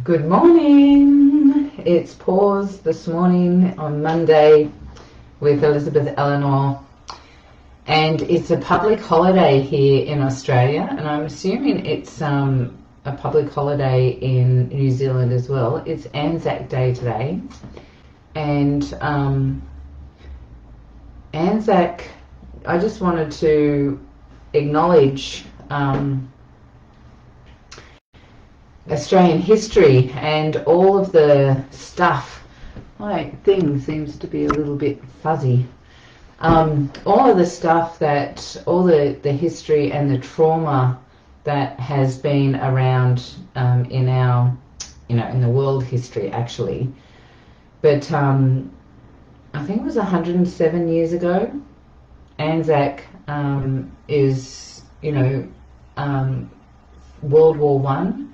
Good morning. It's pause this morning on Monday with Elizabeth Elenor, and it's a public holiday here in Australia, and I'm assuming it's a public holiday in New Zealand as well. It's Anzac Day today, and Anzac, I just wanted to acknowledge Australian history and all of the stuff. My thing seems to be a little bit fuzzy. All of the stuff that, all the history and the trauma that has been around in our, in the world history actually. But I think it was 107 years ago. Anzac is, World War One.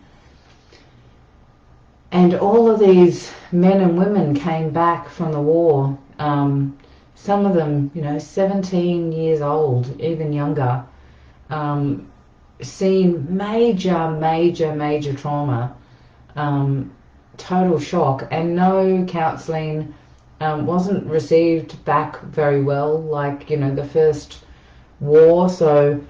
And all of these men and women came back from the war, some of them, 17 years old, even younger, seen major trauma, total shock, and no counselling, wasn't received back very well, like, the first war, so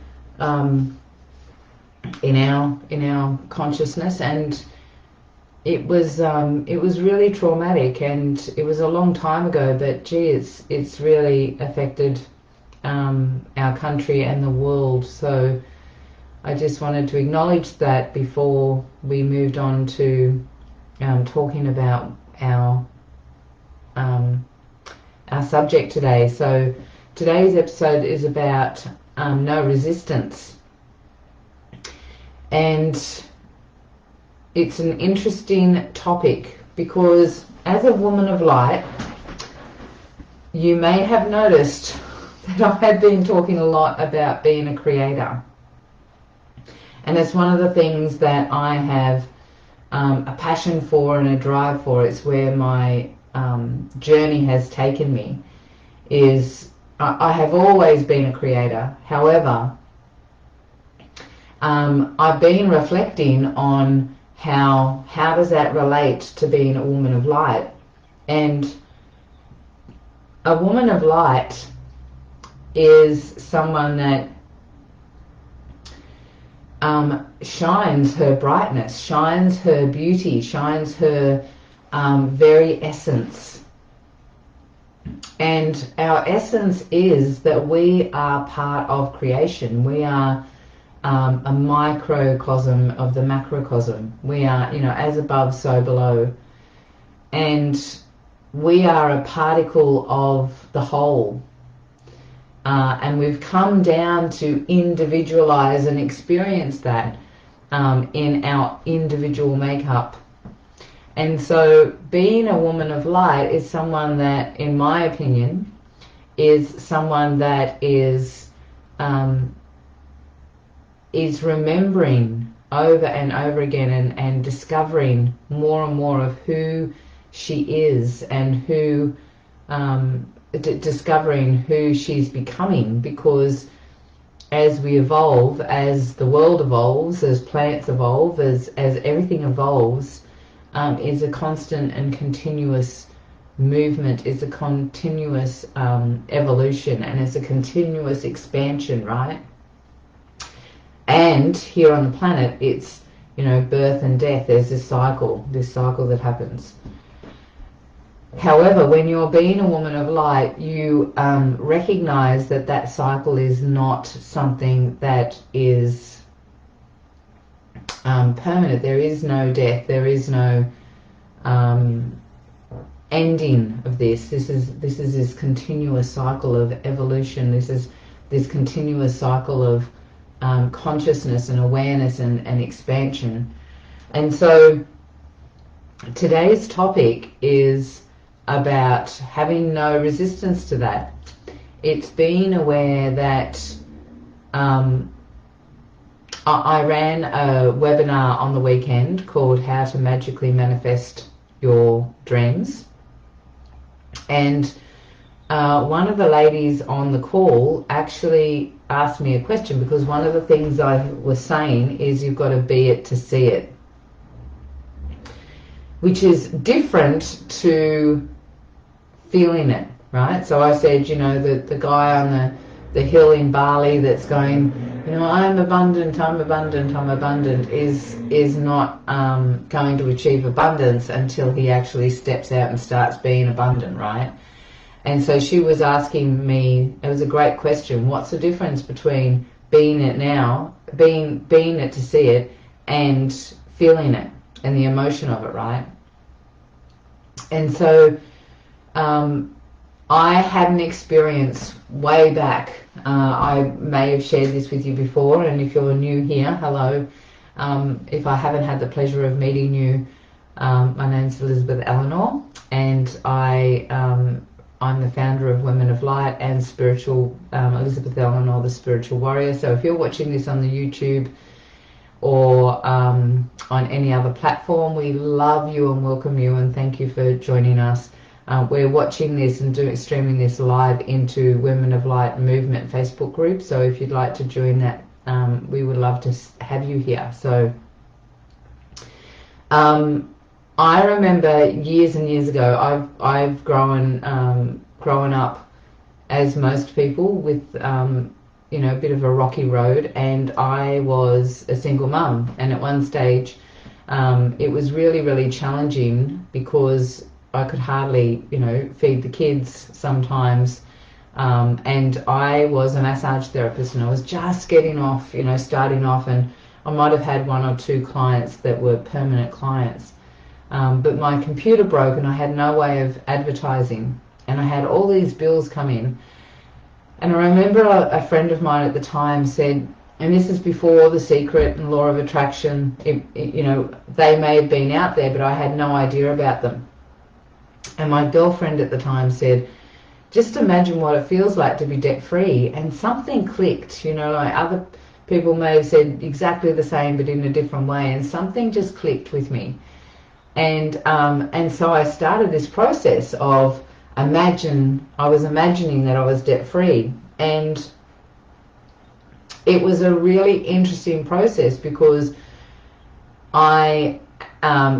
in our consciousness, and it was really traumatic, and it was a long time ago, but gee, it's really affected our country and the world. So I just wanted to acknowledge that before we moved on to talking about our subject today. So today's episode is about no resistance, and it's an interesting topic because as a woman of light, you may have noticed that I have been talking a lot about being a creator. And it's one of the things that I have a passion for and a drive for. It's where my journey has taken me. I have always been a creator. However, I've been reflecting on how does that relate to being a woman of light. And a woman of light is someone that shines her brightness, shines her beauty, shines her very essence. And our essence is that we are part of creation. We are a microcosm of the macrocosm. We are, as above, so below. And we are a particle of the whole. And we've come down to individualize and experience that in our individual makeup. And so being a woman of light is someone that, in my opinion, is someone that is remembering over and over again and discovering more and more of who she is and who discovering who she's becoming, because as we evolve, as the world evolves, as plants evolve, as everything evolves, is a constant and continuous movement, is a continuous evolution, and it's a continuous expansion, right? And here on the planet, it's, birth and death. There's this cycle that happens. However, when you're being a woman of light, you recognize that cycle is not something that is permanent. There is no death. There is no ending of this. This is this continuous cycle of evolution. This is this continuous cycle of consciousness and awareness and expansion. And so today's topic is about having no resistance to that. It's being aware that I ran a webinar on the weekend called How to Magically Manifest Your Dreams, and one of the ladies on the call actually asked me a question, because one of the things I was saying is you've got to be it to see it. which is different to feeling it, right? So I said, you know, the guy on the hill in Bali that's going, you know, I'm abundant, I'm abundant, I'm abundant, is not going to achieve abundance until he actually steps out and starts being abundant, right? And so she was asking me, it was a great question, what's the difference between being it now, being it to see it, and feeling it and the emotion of it, right? And so I had an experience way back. I may have shared this with you before, and if you're new here, hello. If I haven't had the pleasure of meeting you, my name's Elizabeth Elenor, and I'm the founder of Women of Light and Spiritual Elizabeth Elenor, the Spiritual Warrior. So if you're watching this on the YouTube or on any other platform, we love you and welcome you, and thank you for joining us. We're watching this and streaming this live into Women of Light Movement Facebook group. So if you'd like to join that, we would love to have you here. So I remember years and years ago, I've grown up as most people with you know, a bit of a rocky road, and I was a single mum, and at one stage it was really challenging because I could hardly, you know, feed the kids sometimes, and I was a massage therapist, and I was just getting off, you know, starting off, and I might have had 1 or 2 clients that were permanent clients. But my computer broke and I had no way of advertising, and I had all these bills come in. And I remember a friend of mine at the time said, and this is before The Secret and Law of Attraction, you know, they may have been out there, but I had no idea about them. And my girlfriend at the time said, just imagine what it feels like to be debt-free. And something clicked, you know, like other people may have said exactly the same but in a different way, and something just clicked with me. And so I started this process of I was imagining that I was debt-free, and it was a really interesting process because I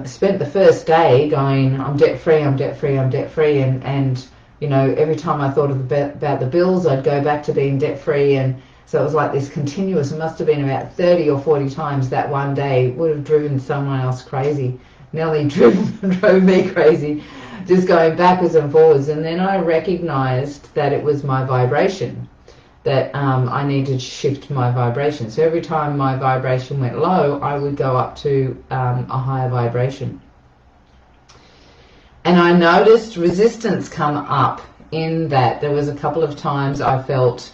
spent the first day going, I'm debt-free, I'm debt-free, I'm debt-free, and you know, every time I thought about the bills, I'd go back to being debt-free, and so it was like this continuous. It must have been about 30 or 40 times that one day. Would have driven someone else crazy. Nearly drove me crazy, just going backwards and forwards. And then I recognized that it was my vibration, that I needed to shift my vibration. So every time my vibration went low, I would go up to a higher vibration. And I noticed resistance come up in that. There was a couple of times I felt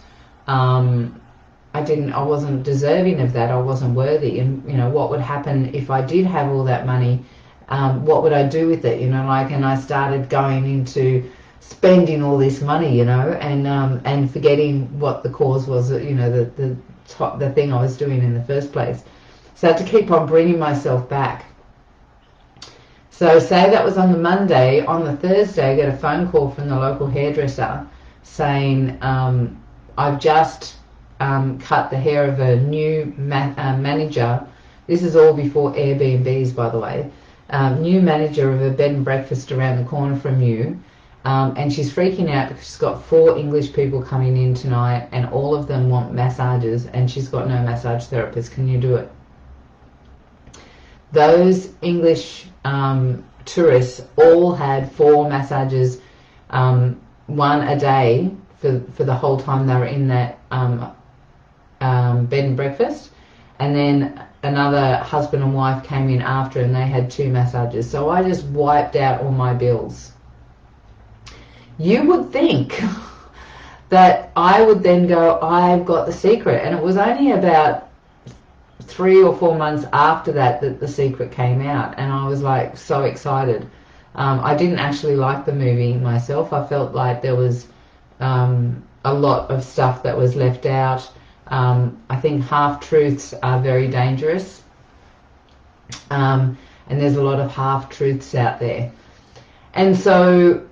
I wasn't deserving of that. I wasn't worthy. And you know, what would happen if I did have all that money? What would I do with it? You know, like, and I started going into spending all this money, you know, and forgetting what the cause was, you know, the thing I was doing in the first place. So I had to keep on bringing myself back. So say that was on the Monday. On the Thursday, I get a phone call from the local hairdresser saying, I've just cut the hair of a new manager. This is all before Airbnbs, by the way. New manager of a bed and breakfast around the corner from you. And she's freaking out because she's got 4 English people coming in tonight, and all of them want massages, and she's got no massage therapist. Can you do it? Those English tourists all had 4 massages, 1 a day for the whole time they were in that bed and breakfast, and then another husband and wife came in after, and they had 2 massages. So I just wiped out all my bills. You would think that I would then go, I've got the secret. And it was only about 3 or 4 months after that the secret came out, and I was like so excited. I didn't actually like the movie myself. I felt like there was a lot of stuff that was left out. I think half-truths are very dangerous, and there's a lot of half-truths out there. And so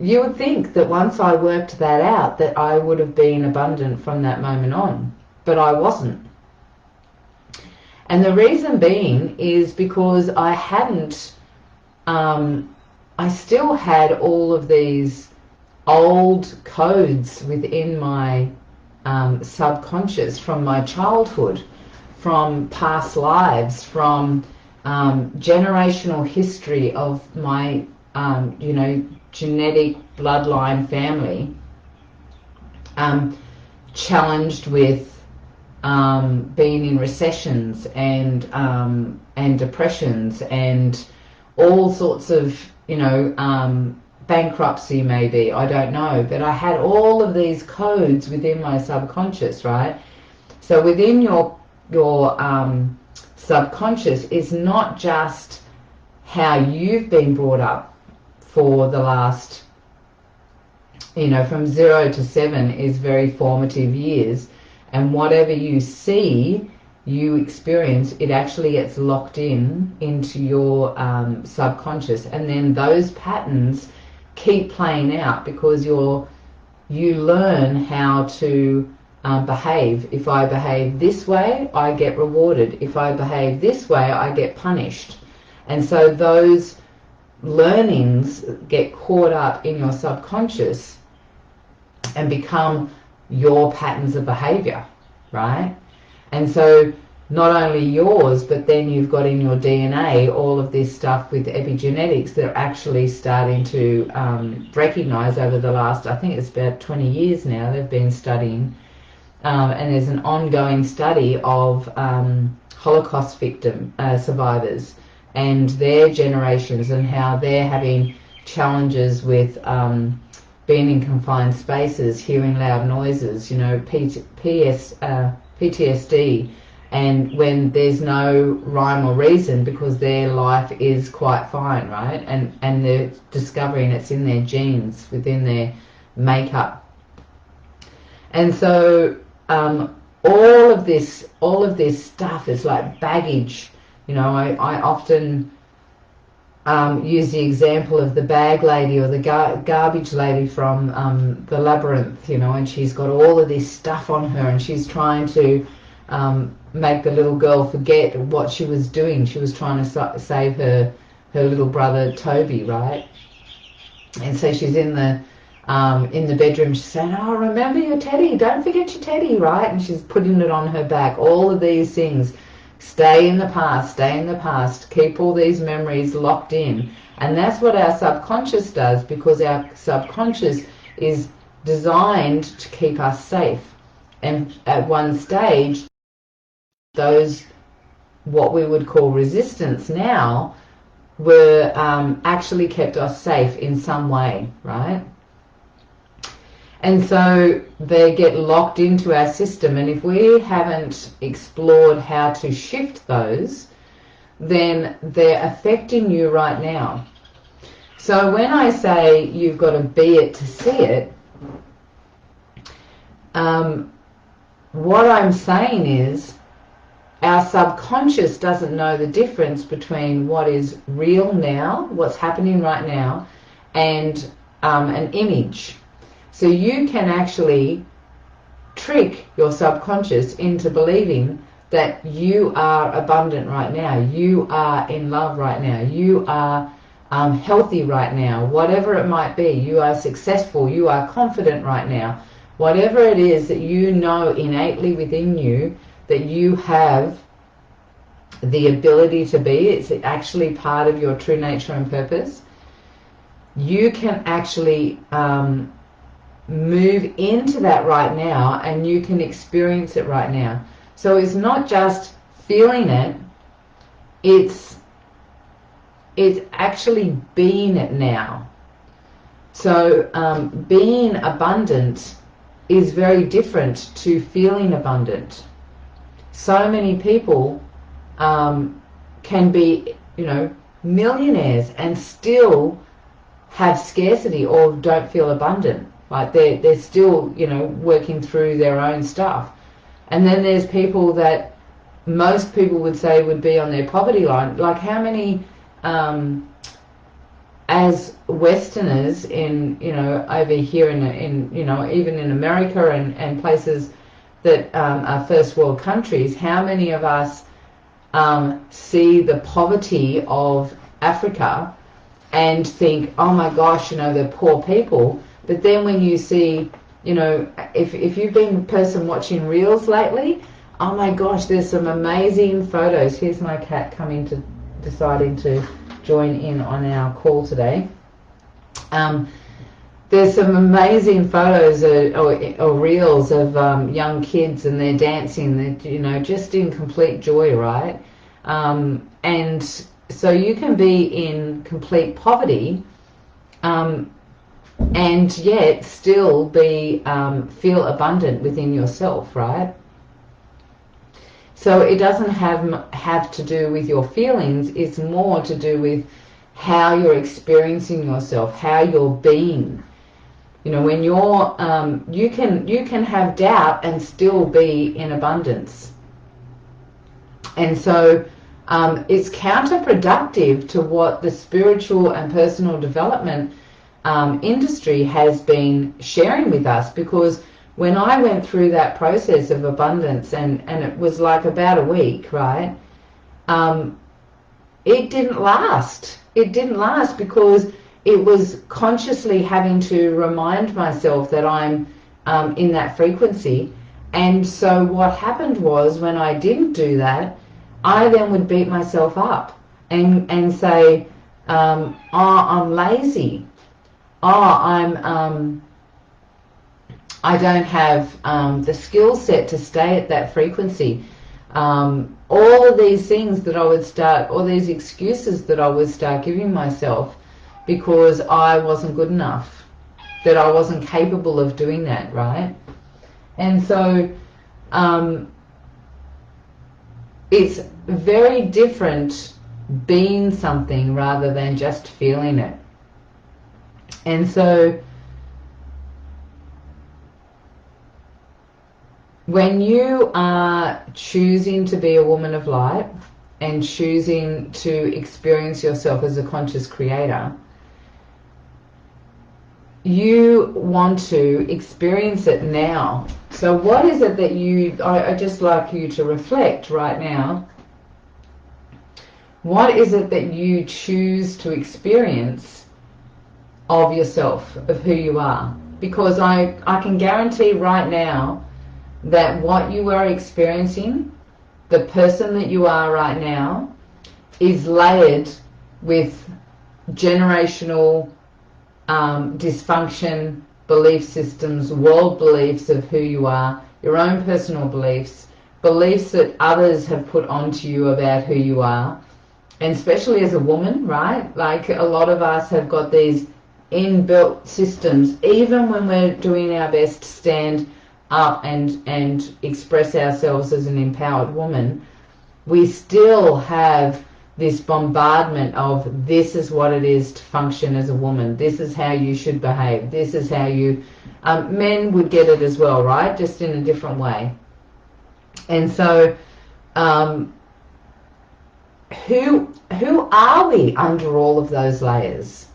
you would think that once I worked that out, that I would have been abundant from that moment on, but I wasn't. And the reason being is because I hadn't, I still had all of these old codes within my subconscious from my childhood, from past lives, from generational history of my, genetic bloodline family, challenged with being in recessions and depressions and all sorts of, bankruptcy maybe, I don't know, but I had all of these codes within my subconscious, right? So within your subconscious is not just how you've been brought up for the last, from 0 to 7 is very formative years, and whatever you see, you experience, it actually gets locked into your subconscious, and then those patterns keep playing out because you learn how to behave. If I behave this way, I get rewarded. If I behave this way, I get punished. And so those learnings get caught up in your subconscious and become your patterns of behavior, right? And so not only yours, but then you've got in your DNA all of this stuff with epigenetics that are actually starting to recognize over the last, I think it's about 20 years now, they've been studying, and there's an ongoing study of Holocaust victim survivors and their generations and how they're having challenges with being in confined spaces, hearing loud noises, PTSD, and when there's no rhyme or reason because their life is quite fine, right? And they're discovering it's in their genes, within their makeup. And so all of this stuff is like baggage. I often use the example of the bag lady or the garbage lady from the Labyrinth, and she's got all of this stuff on her and she's trying to make the little girl forget what she was doing. She was trying to save her little brother Toby, right? And so she's in the bedroom, she's saying, oh, remember your teddy, don't forget your teddy, right? And she's putting it on her back. All of these things, stay in the past, keep all these memories locked in. And that's what our subconscious does, because our subconscious is designed to keep us safe. And at one stage, those, what we would call resistance now, were actually kept us safe in some way, right? And so they get locked into our system, and if we haven't explored how to shift those, then they're affecting you right now. So when I say you've got to be it to see it, what I'm saying is our subconscious doesn't know the difference between what is real now, what's happening right now, and an image. So you can actually trick your subconscious into believing that you are abundant right now, you are in love right now, you are healthy right now, whatever it might be, you are successful, you are confident right now. Whatever it is that you know innately within you that you have the ability to be, it's actually part of your true nature and purpose, you can actually move into that right now, and you can experience it right now. So it's not just feeling it, it's actually being it now. So being abundant is very different to feeling abundant. So many people can be, millionaires and still have scarcity or don't feel abundant. Like they're still, working through their own stuff. And then there's people that most people would say would be on their poverty line. Like how many, as Westerners in, over here in even in America and places that are first world countries, how many of us see the poverty of Africa and think, oh my gosh, they're poor people. But then when you see, if you've been a person watching reels lately, oh my gosh, there's some amazing photos. Here's my cat deciding to join in on our call today. There's some amazing photos or reels of young kids, and they're dancing, they're, just in complete joy, right? And so you can be in complete poverty and yet still be feel abundant within yourself, right? So it doesn't have to do with your feelings. It's more to do with how you're experiencing yourself, how you're being. When you're you can have doubt and still be in abundance. And so it's counterproductive to what the spiritual and personal development industry has been sharing with us, because when I went through that process of abundance, and it was like about a week, right? It didn't last. It didn't last because it was consciously having to remind myself that I'm in that frequency. And so what happened was, when I didn't do that, I then would beat myself up and say, oh, I'm lazy. Oh, I don't have the skill set to stay at that frequency. All of these things that I would start, all these excuses that I would start giving myself because I wasn't good enough, that I wasn't capable of doing that, right? And so it's very different being something rather than just feeling it. And so when you are choosing to be a woman of light and choosing to experience yourself as a conscious creator, you want to experience it now. So what is it that I just like you to reflect right now. What is it that you choose to experience of yourself, of who you are? Because I can guarantee right now that what you are experiencing, the person that you are right now, is layered with generational dysfunction, belief systems, world beliefs of who you are, your own personal beliefs, beliefs that others have put onto you about who you are. And especially as a woman, right? Like, a lot of us have got these inbuilt systems, even when we're doing our best to stand up and express ourselves as an empowered woman, we still have this bombardment of, this is what it is to function as a woman, this is how you should behave, this is how you... men would get it as well, right? Just in a different way. And so who are we under all of those layers?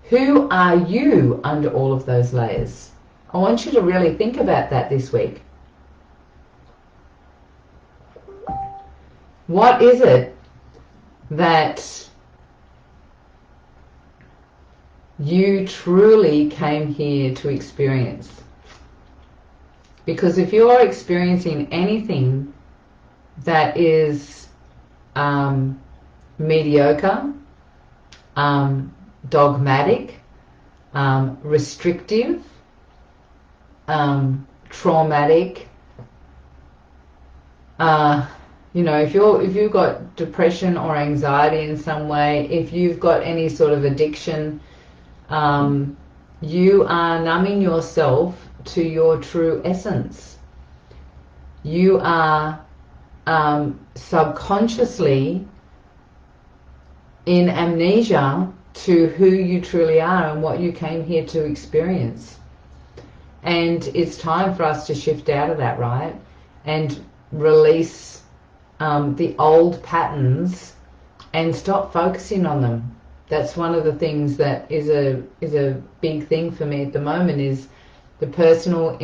Who are you under all of those layers? I want you to really think about that this week. What is it that you truly came here to experience? Because if you are experiencing anything that is mediocre, dogmatic, restrictive, traumatic, if you've got depression or anxiety in some way, if you've got any sort of addiction, you are numbing yourself to your true essence. You are subconsciously in amnesia to who you truly are and what you came here to experience. And it's time for us to shift out of that, right? And release the old patterns and stop focusing on them. That's one of the things that is a big thing for me at the moment, is the personal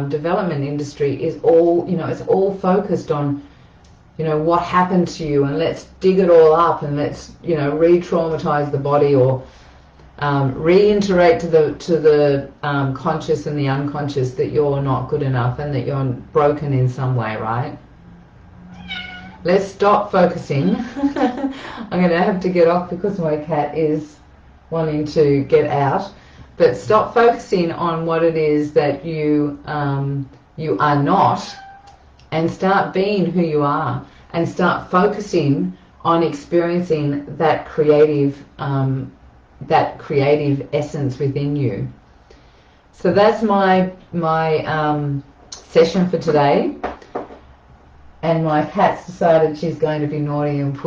development industry is all, it's all focused on you know, what happened to you, and let's dig it all up, and let's, you know, re-traumatize the body, or reiterate to the conscious and the unconscious that you're not good enough and that you're broken in some way, right? Let's stop focusing. I'm going to have to get off because my cat is wanting to get out. But stop focusing on what it is that you are not, and start being who you are, and start focusing on experiencing that creative essence within you. So that's my session for today. And my cat's decided she's going to be naughty and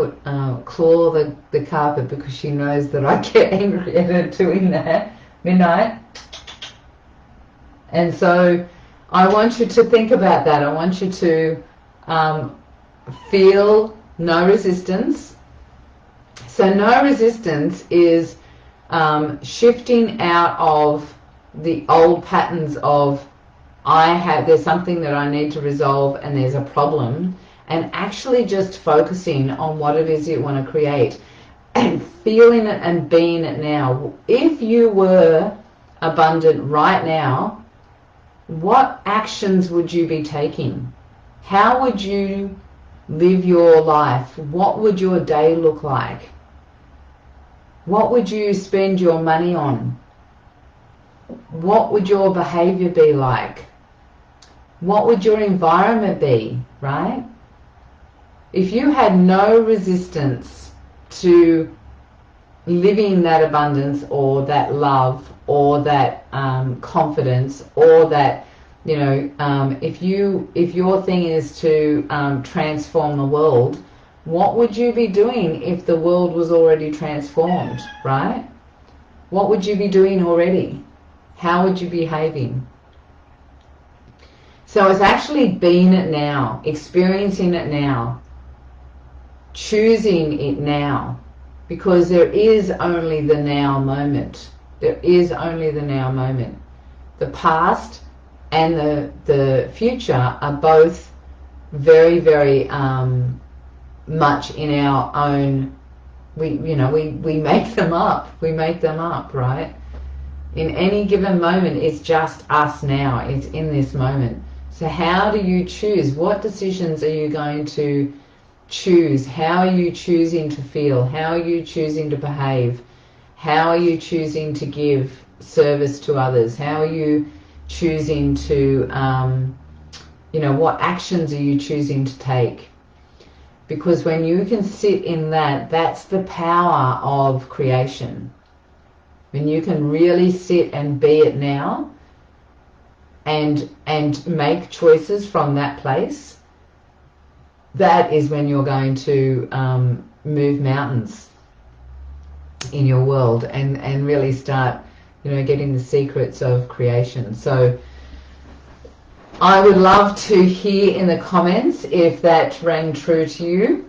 claw the carpet because she knows that I get angry at her doing that midnight. And so I want you to think about that. I want you to feel no resistance. So no resistance is shifting out of the old patterns of there's something that I need to resolve and there's a problem, and actually just focusing on what it is you want to create and feeling it and being it now. If you were abundant right now, what actions would you be taking? How would you live your life? What would your day look like? What would you spend your money on? What would your behavior be like? What would your environment be, right? If you had no resistance to living that abundance or that love or that confidence, or that, you know, if your thing is to transform the world, what would you be doing if the world was already transformed, right? What would you be doing already? How would you be behaving? So it's actually being it now, experiencing it now, choosing it now, because there is only the now moment. There is only the now moment. The past and the future are both very, very much in our own. We make them up. We make them up, right? In any given moment, it's just us now. It's in this moment. So how do you choose? What decisions are you going to choose? How are you choosing to feel? How are you choosing to behave? How are you choosing to give service to others? How are you choosing to, what actions are you choosing to take? Because when you can sit in that, that's the power of creation. When you can really sit and be it now, and make choices from that place, that is when you're going to move mountains in your world and really start, getting the secrets of creation. So I would love to hear in the comments if that rang true to you.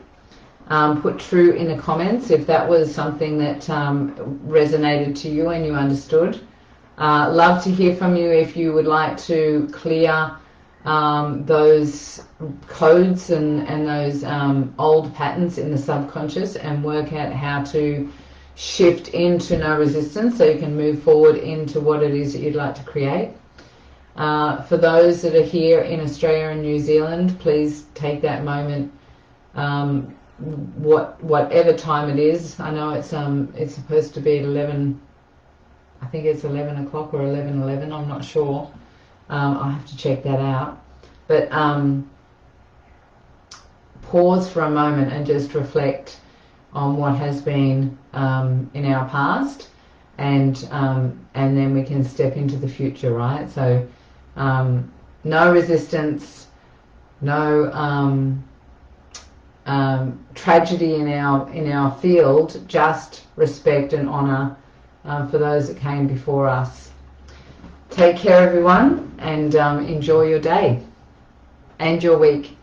Put true in the comments if that was something that resonated to you and you understood. Love to hear from you if you would like to clear those codes and those old patterns in the subconscious and work out how to shift into no resistance so you can move forward into what it is that you'd like to create. For those that are here in Australia and New Zealand, please take that moment, whatever time it is. I know it's supposed to be at 11. I think it's 11 o'clock or 11:11. I'm not sure. I'll have to check that out. But pause for a moment and just reflect on what has been in our past, and then we can step into the future, right? So no resistance, no tragedy in our field, just respect and honour for those that came before us. Take care, everyone, and enjoy your day and your week.